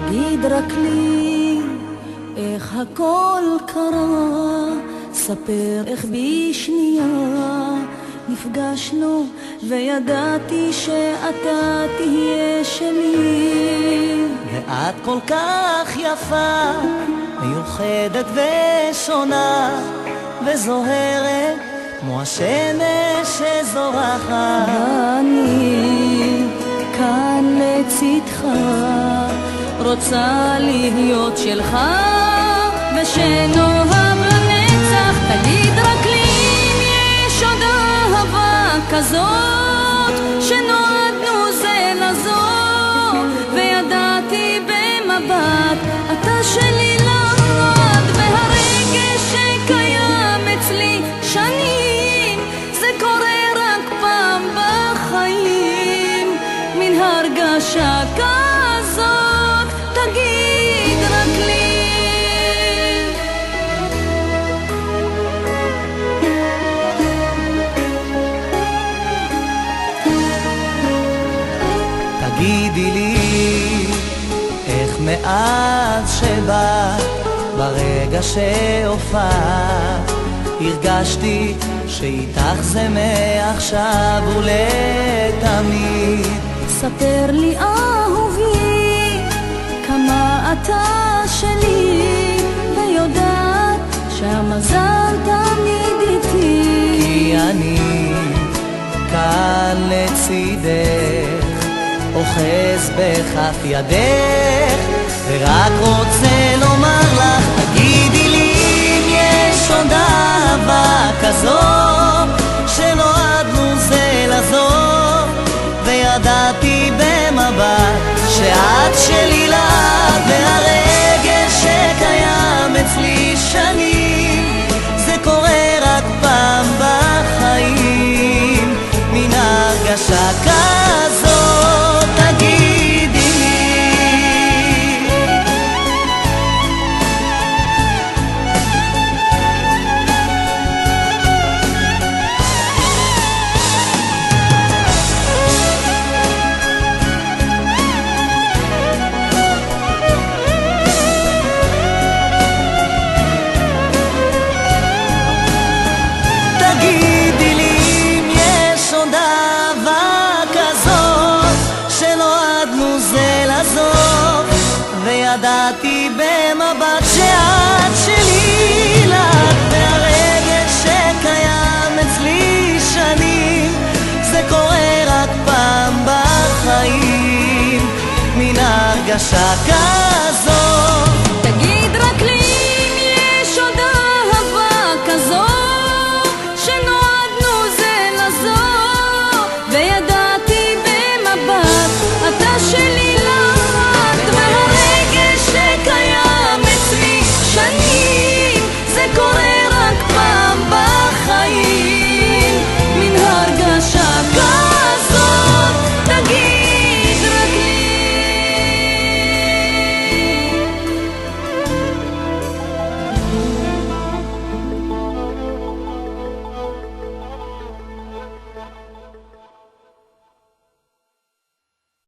תגיד רק לי איך הכל קרה, ספר איך בשנייה נפגשנו וידעתי שאתה תהיה שלי. ואת כל כך יפה, מיוחדת ושונה, וזוהרת כמו השמש שזורחת. אני כאן לצדך, רוצה להיות שלך ושנאהב לנצח. תגיד רק לי אם יש עוד אהבה כזאת, שנועדנו זה לזו וידעתי במבט אתה שלי לעד. והרגש שקיים אצלי שנים, זה קורה רק פעם בחיים, מן הרגשה כזאת תגיד רק לי. תגידי לי איך מאז שבאת, ברגע שהופעת, הרגשתי שאיתך זה מעכשיו ולתמיד. ספר לי אהובי כמה אתה שלי, ויודעת שהמזל תמיד איתי. כי אני כאן לצידך, אוחז בכף ידך, ורק רוצה לומר לך, תגידי לי אם יש עוד אהבה כזאת, שנועדנו זה לזו, וידעתי במבט שאת שלי לעד. והרגש שקיים אצלי שנים, זה קורה רק פעם בחיים, מן הרגשה כזאת תגידי לי. תגידי לי אם יש עוד אהבה כזאת, שנועדנו זה לזאת, וידעתי במבט שאת שלי לך. והרגש שקיים אצלי שנים, זה קורה רק פעם בחיים, מן הרגשה כזאת